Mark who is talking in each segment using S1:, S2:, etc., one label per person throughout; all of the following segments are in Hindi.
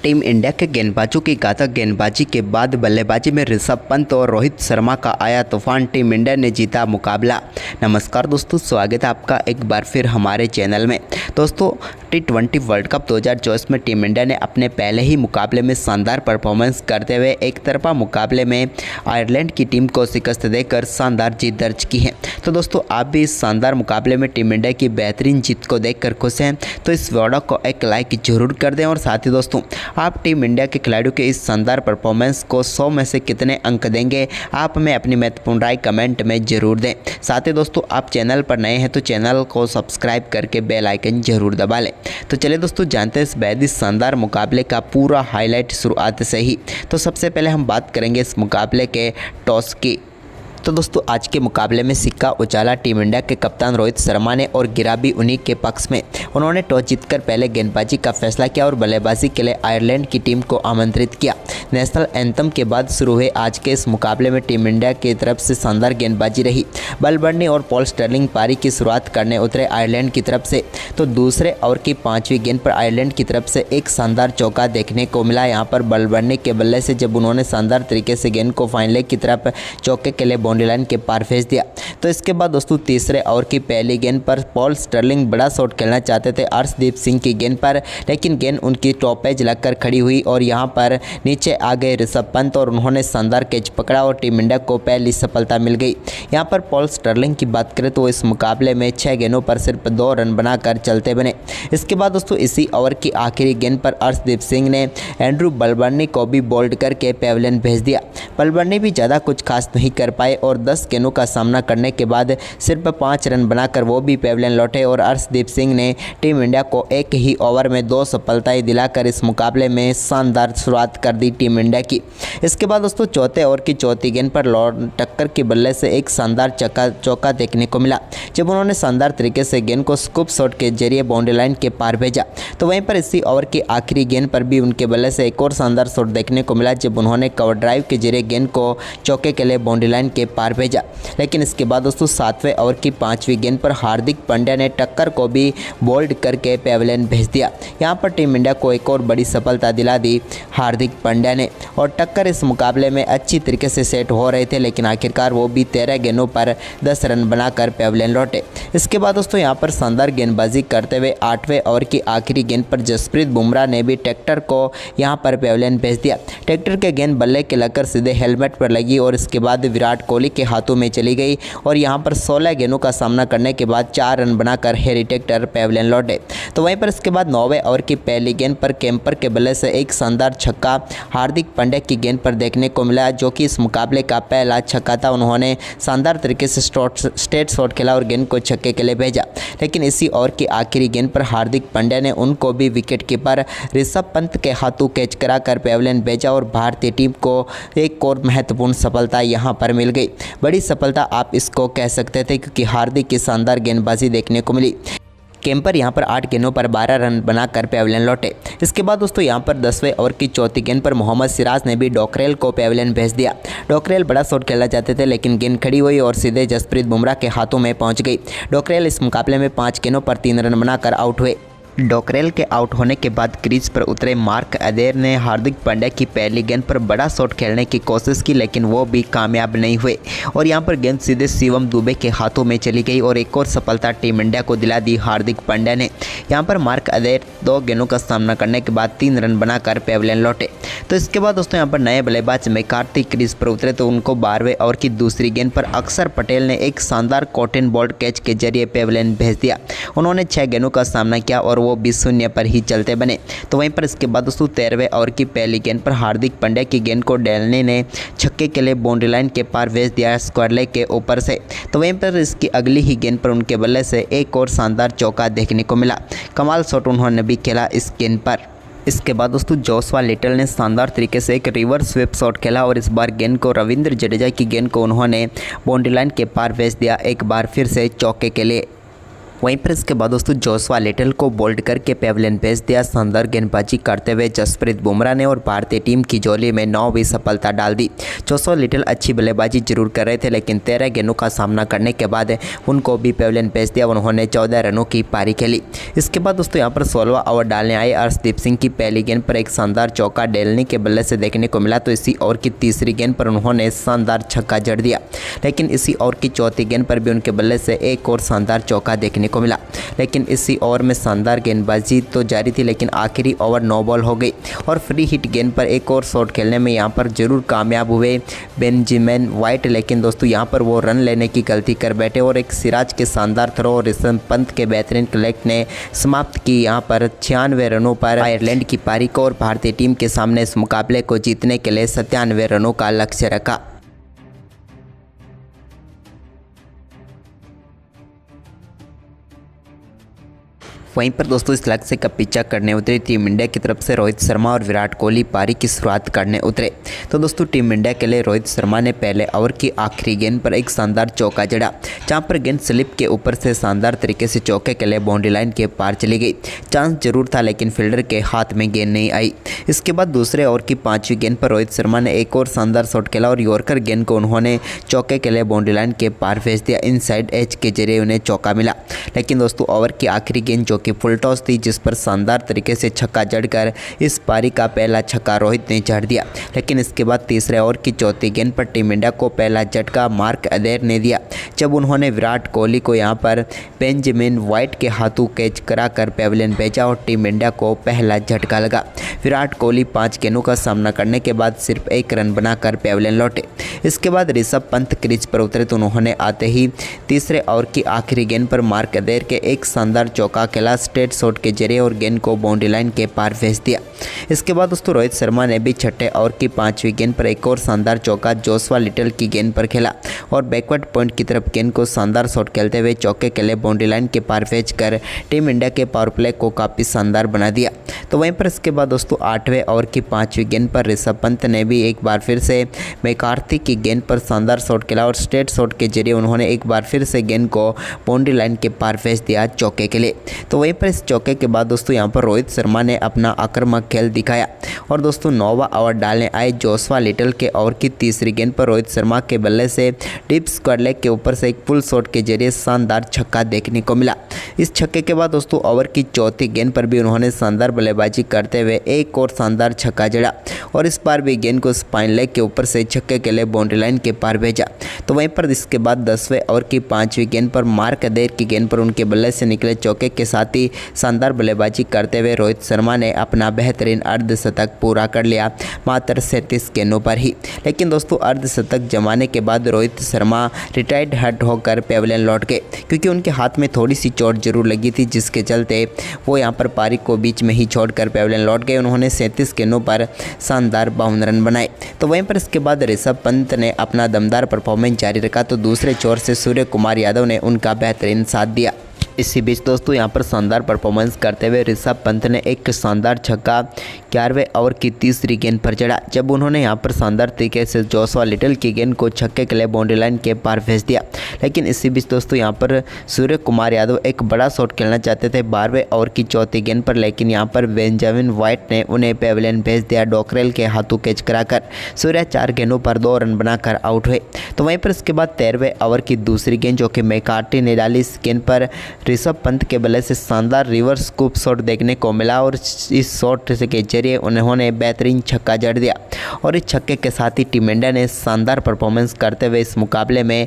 S1: टीम इंडिया के गेंदबाजों की घातक गेंदबाजी के बाद बल्लेबाजी में ऋषभ पंत और रोहित शर्मा का आया तूफान, टीम इंडिया ने जीता मुकाबला। नमस्कार दोस्तों, स्वागत है आपका एक बार फिर हमारे चैनल में। दोस्तों, T20 वर्ल्ड कप 2024 में टीम इंडिया ने अपने पहले ही मुकाबले में शानदार परफॉर्मेंस करते हुए एक तरफा मुकाबले में आयरलैंड की टीम को शिकस्त देकर शानदार जीत दर्ज की है। तो दोस्तों, आप भी इस शानदार मुकाबले में टीम इंडिया की बेहतरीन जीत को देखकर खुश हैं तो इस वीडियो को एक लाइक जरूर कर दें। और साथ ही दोस्तों, आप टीम इंडिया के खिलाड़ियों के इस शानदार परफॉर्मेंस को 100 में से कितने अंक देंगे, आप हमें अपनी महत्वपूर्ण राय कमेंट में जरूर दें। साथ ही दोस्तों, आप चैनल पर नए हैं तो चैनल को सब्सक्राइब करके बेल आइकन जरूर दबा लें। तो चलिए दोस्तों, जानते हैं इस बेहद शानदार मुकाबले का पूरा हाईलाइट शुरुआत से ही। तो सबसे पहले हम बात करेंगे इस मुकाबले के टॉस की। तो दोस्तों, आज के मुकाबले में सिक्का उछाला टीम इंडिया के कप्तान रोहित शर्मा ने और गिरा भी उन्हीं के पक्ष में। उन्होंने टॉस जीतकर पहले गेंदबाजी का फैसला किया और बल्लेबाजी के लिए आयरलैंड की टीम को आमंत्रित किया। नेशनल एंथम के बाद शुरू हुए आज के इस मुकाबले में टीम इंडिया की तरफ से शानदार गेंदबाजी रही। बल्बर्नी और पॉल स्टर्लिंग पारी की शुरुआत करने उतरे आयरलैंड की तरफ से, तो दूसरे ओवर की 5वीं गेंद पर आयरलैंड की तरफ से एक शानदार चौका देखने को मिला। यहाँ पर बल्बर्नी के बल्ले से जब उन्होंने शानदार तरीके से गेंद को फाइन लेग की तरफ चौके के लिए बाउंड्री लाइन के पार भेज दिया। तो इसके बाद दोस्तों, तीसरे ओवर की पहली गेंद पर पॉल स्टर्लिंग बड़ा शॉट खेलना चाहते थे अर्शदीप सिंह की गेंद पर, लेकिन गेंद उनकी टॉप एज लगकर खड़ी हुई और यहाँ पर नीचे आ गए ऋषभ पंत और उन्होंने शानदार कैच पकड़ा और टीम इंडिया को पहली सफलता मिल गई। यहाँ पर पॉल स्टर्लिंग की बात करें तो इस मुकाबले में 6 गेंदों पर सिर्फ 2 रन बनाकर चलते बने। इसके बाद दोस्तों, इसी ओवर की आखिरी गेंद पर अर्शदीप सिंह ने एंड्रू बल्बर्नी को भी बोल्ड करके पेविलियन भेज दिया। बल्बर्नी भी ज़्यादा कुछ खास नहीं कर पाए और 10 गेंदों का सामना करने के बाद सिर्फ 5 रन बनाकर वो भी पेविलियन लौटे और अर्शदीप सिंह ने टीम इंडिया को एक ही ओवर में 2 सफलताएं दिलाकर इस मुकाबले में शानदार शुरुआत कर दी टीम इंडिया की। इसके बाद दोस्तों, चौथे ओवर की चौथी गेंद पर लॉर्ड टक्कर के बल्ले से एक शानदार चौका देखने को मिला, जब उन्होंने शानदार तरीके से गेंद को स्कूप शॉट के जरिए बाउंड्री लाइन के पार भेजा। तो वहीं पर इसी ओवर की आखिरी गेंद पर भी उनके बल्ले से एक और शानदार शॉट देखने को मिला, जब उन्होंने कवर ड्राइव के जरिए गेंद को चौके के लिए बाउंड्री लाइन के पार भेजा। लेकिन इसके बाद दोस्तों, 7वें ओवर की 5वीं गेंद पर हार्दिक पांड्या ने टक्कर को भी बोल्ड करके पेविलियन भेज दिया। यहां पर टीम इंडिया को एक और बड़ी सफलता दिला दी हार्दिक पांड्या ने और टक्कर इस मुकाबले में अच्छी तरीके से सेट हो रहे थे, लेकिन आखिरकार वो भी 13 गेंदों पर 10 रन बनाकर पेविलियन लौटे। इसके बाद दोस्तों, यहां पर शानदार गेंदबाजी करते हुए 8वें ओवर की आखिरी गेंद पर जसप्रीत बुमराह ने भी ट्रैक्टर को यहां पर पेविलियन भेज दिया। ट्रैक्टर के गेंद बल्ले के लगकर सीधे हेलमेट पर लगी और इसके बाद विराट कोहली के हाथों में चली गई और यहां पर 16 गेंदों का सामना करने के बाद 4 रन बनाकर हैरी ट्रैक्टर पेविलियन लौटे। तो वहीं पर इसके बाद 9वें ओवर की पहली गेंद पर केम्पर के बल्ले से एक शानदार छक्का हार्दिक पांड्या की गेंद पर देखने को मिला, जो कि इस मुकाबले का पहला छक्का था। उन्होंने शानदार तरीके से स्ट्रेट शॉट खेला और गेंद को छक्के के लिए भेजा, लेकिन इसी ओवर की आखिरी गेंद पर हार्दिक पांड्या ने उनको भी विकेट कीपर ऋषभ पंत के हाथों कैच कराकर पेविलियन भेजा और भारतीय टीम को एक और महत्वपूर्ण सफलता यहां पर मिल गई। बड़ी सफलता आप इसको कह सकते थे, क्योंकि हार्दिक की शानदार गेंदबाजी देखने को मिली। केम्पर यहां पर 8 गेंदों पर 12 रन बनाकर पेविलियन लौटे। इसके बाद दोस्तों, यहां पर 10वें ओवर की चौथी गेंद पर मोहम्मद सिराज ने भी डॉकरेल को पेविलियन भेज दिया। डॉकरेल बड़ा शॉट खेलना चाहते थे, लेकिन गेंद खड़ी हुई और सीधे जसप्रीत बुमराह के हाथों में पहुंच गई। डॉकरेल इस मुकाबले में 5 गेंदों पर 3 रन बनाकर आउट हुए। डॉकरेल के आउट होने के बाद क्रीज पर उतरे मार्क अदेर ने हार्दिक पांड्या की पहली गेंद पर बड़ा शॉट खेलने की कोशिश की, लेकिन वो भी कामयाब नहीं हुए और यहां पर गेंद सीधे शिवम दुबे के हाथों में चली गई और एक और सफलता टीम इंडिया को दिला दी हार्दिक पांड्या ने। यहां पर मार्क अदेर 2 गेंदों का सामना करने के बाद 3 रन बनाकर पेविलियन लौटे। तो इसके बाद दोस्तों, यहां पर नए बल्लेबाज मैकार्थी क्रीज पर उतरे तो उनको 12वें ओवर की दूसरी गेंद पर अक्षर पटेल ने एक शानदार कॉटन बॉल कैच के जरिए पेविलियन भेज दिया। उन्होंने 6 गेंदों का सामना किया और वो 20-0 पर ही चलते बने। तो वहीं पर इसके बाद दोस्तों, 13वें ओवर की पहली गेंद पर हार्दिक पांड्या की गेंद को डेलनी ने छक्के के लिए बाउंड्री लाइन के पार भेज दिया स्क्वायर लेग के ऊपर से। तो वहीं पर इसकी अगली ही गेंद पर उनके बल्ले से एक और शानदार चौका देखने को मिला। कमाल शॉट उन्होंने भी खेला इस गेंद पर। इसके बाद दोस्तों, जोशुआ लिटल ने शानदार तरीके से एक रिवर्स स्वीप शॉट खेला और इस बार गेंद को रविंद्र जडेजा की गेंद को उन्होंने बाउंड्री लाइन के पार भेज दिया एक बार फिर से चौके के लिए। वहीं पर इसके बाद दोस्तों जोशुआ लिटल को बोल्ड करके पेविलियन भेज दिया। शानदार गेंदबाजी करते हुए जसप्रीत बुमराह ने और भारतीय टीम की झोली में 9वीं सफलता डाल दी। जोशुआ लिटल अच्छी बल्लेबाजी जरूर कर रहे थे, लेकिन 13 गेंदों का सामना करने के बाद उनको भी पेविलियन भेज दिया। उन्होंने 14 रनों की पारी खेली। इसके बाद दोस्तों यहाँ पर 16वां ओवर डालने आए अर्शदीप सिंह की पहली गेंद पर एक शानदार चौका डेलनी के बल्ले से देखने को मिला, तो इसी ओवर की तीसरी गेंद पर उन्होंने शानदार छक्का जड़ दिया। लेकिन इसी ओवर की चौथी गेंद पर भी उनके बल्ले से एक और शानदार चौका देखने को मिला। लेकिन इसी ओवर में शानदार गेंदबाजी तो जारी थी, लेकिन आखिरी ओवर 9 बॉल हो गई और फ्री हिट गेंद पर एक और शॉट खेलने में यहाँ पर जरूर कामयाब हुए बेंजामिन वाइट। लेकिन दोस्तों यहाँ पर वो रन लेने की गलती कर बैठे और एक सिराज के शानदार थ्रो और ऋषभ पंत के बेहतरीन कलेक्ट ने समाप्त की यहाँ पर 96 रनों पर आयरलैंड की पारी को और भारतीय टीम के सामने इस मुकाबले को जीतने के लिए 97 रनों का लक्ष्य रखा। वहीं पर दोस्तों इस लक्ष्य का पीछा करने उतरी टीम इंडिया की तरफ से रोहित शर्मा और विराट कोहली पारी की शुरुआत करने उतरे। तो दोस्तों टीम इंडिया के लिए रोहित शर्मा ने पहले ओवर की आखिरी गेंद पर एक शानदार चौका जड़ा, जहां पर गेंद स्लिप के ऊपर से शानदार तरीके से चौके के लिए बाउंड्री लाइन के पार चली गई। चांस जरूर था, लेकिन फील्डर के हाथ में गेंद नहीं आई। इसके बाद दूसरे ओवर की 5वीं गेंद पर रोहित शर्मा ने एक और शानदार शॉट खेला और यॉर्कर गेंद को उन्होंने चौके के लिए बाउंड्री लाइन के पार भेज दिया। इनसाइड एज के जरिए उन्हें चौका मिला। लेकिन दोस्तों ओवर की आखिरी गेंद जो कि फुल टॉस थी, जिस पर शानदार तरीके से छक्का जड़कर इस पारी का पहला छक्का रोहित ने जड़ दिया। लेकिन इसके बाद तीसरे ओवर की चौथी गेंद पर टीम इंडिया को पहला झटका मार्क अदेर ने दिया, जब उन्होंने विराट कोहली को यहां पर बेंजामिन वाइट के हाथों कैच कराकर पेविलियन भेजा और टीम इंडिया को पहला झटका लगा। विराट कोहली 5 गेंदों का सामना करने के बाद सिर्फ 1 रन बनाकर पेविलियन लौटे। इसके बाद ऋषभ पंत क्रीज पर उतरे, तो उन्होंने आते ही तीसरे ओवर की आखिरी गेंद पर मार्क अदेर के एक शानदार चौका खेला स्ट्रेट शॉट के जरिए और गेंद को बाउंड्री लाइन के पार भेज दिया। इसके बाद दोस्तों रोहित शर्मा ने भी छठे ओवर की 5वीं गेंद पर एक और शानदार चौका जोशुआ लिटल की गेंद पर खेला और बैकवर्ड पॉइंट की तरफ गेंद को शानदार शॉट खेलते हुए चौके के लिए बाउंड्री लाइन के पार भेज कर टीम इंडिया के पावर प्ले को काफ़ी शानदार बना दिया। तो वहीं पर इसके बाद दोस्तों 8वें ओवर की 5वीं गेंद पर ऋषभ पंत ने भी एक बार फिर से मैकार्थी की गेंद पर शानदार शॉट खेला और स्ट्रेट शॉट के जरिए उन्होंने एक बार फिर से गेंद को बाउंड्री लाइन के पार भेज दिया चौके के लिए। तो वहीं पर इस चौके के बाद दोस्तों यहाँ पर रोहित शर्मा ने अपना आक्रामक खेल दिखाया और दोस्तों 9वां ओवर डालने आए जोशुआ लिटल के ओवर की तीसरी गेंद पर रोहित शर्मा के बल्ले से डीप स्क्वायर लेग के ऊपर से एक फुल शॉट के जरिए शानदार छक्का देखने को मिला। इस छक्के के बाद दोस्तों ओवर की चौथी गेंद पर भी उन्होंने शानदार बल्लेबाजी करते हुए एक और शानदार छक्का जड़ा और इस बार भी गेंद को स्पाइन लेग के ऊपर से छक्के के लिए बाउंड्री लाइन के पार भेजा। तो वहीं पर इसके बाद 10वें ओवर की 5वीं गेंद पर मार्क अदेर की गेंद पर उनके बल्ले से निकले चौके के साथ ही शानदार बल्लेबाजी करते हुए रोहित शर्मा ने अपना बेहतरीन अर्धशतक पूरा कर लिया मात्र 37 गेंदों पर ही। लेकिन दोस्तों अर्धशतक जमाने के बाद रोहित शर्मा रिटायर्ड हट होकर पेविलियन लौट गए, क्योंकि उनके हाथ में थोड़ी सी चोट जरूर लगी थी, जिसके चलते वो यहां पर पारी को बीच में ही छोड़कर पेविलियन लौट गए। उन्होंने 37 गेंदों पर शानदार 52 रन बनाए। तो वहीं पर इसके बाद ऋषभ पंत ने अपना दमदार परफॉर्मेंस जारी रखा, तो दूसरे छोर से सूर्य कुमार यादव ने उनका बेहतरीन साथ दिया। इसी बीच दोस्तों यहाँ पर शानदार परफॉर्मेंस करते हुए ऋषभ पंत ने एक शानदार छक्का 11वें ओवर की तीसरी गेंद पर चढ़ा, जब उन्होंने यहाँ पर शानदार तरीके से जोशुआ लिटल की गेंद को छक्के के लिए बाउंड्री लाइन के पार भेज दिया। लेकिन इसी बीच दोस्तों यहाँ पर सूर्य कुमार यादव एक बड़ा शॉट खेलना चाहते थे 12वें ओवर की चौथी गेंद पर, लेकिन यहाँ पर बेंजामिन वाइट ने उन्हें पेविलियन भेज दिया डॉकरेल के हाथों कैच कराकर। सूर्य 4 गेंदों पर 2 रन बनाकर आउट हुए। तो वहीं पर इसके बाद 13वें ओवर की दूसरी गेंद जो कि मैकार्थी ने डाली, इस गेंद पर ऋषभ पंत के बल्ले से शानदार रिवर्स स्कूप शॉट देखने को मिला और इस शॉट के जरिए उन्होंने बेहतरीन छक्का जड़ दिया और इस छक्के के साथ ही टीम इंडिया ने शानदार परफॉर्मेंस करते हुए इस मुकाबले में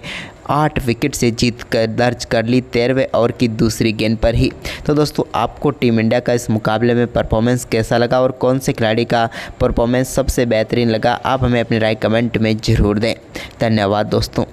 S1: 8 विकेट से जीत कर दर्ज कर ली 13वें ओवर की दूसरी गेंद पर ही। तो दोस्तों आपको टीम इंडिया का इस मुकाबले में परफॉर्मेंस कैसा लगा और कौन से खिलाड़ी का परफॉर्मेंस सबसे बेहतरीन लगा, आप हमें अपनी राय कमेंट में ज़रूर दें। धन्यवाद दोस्तों।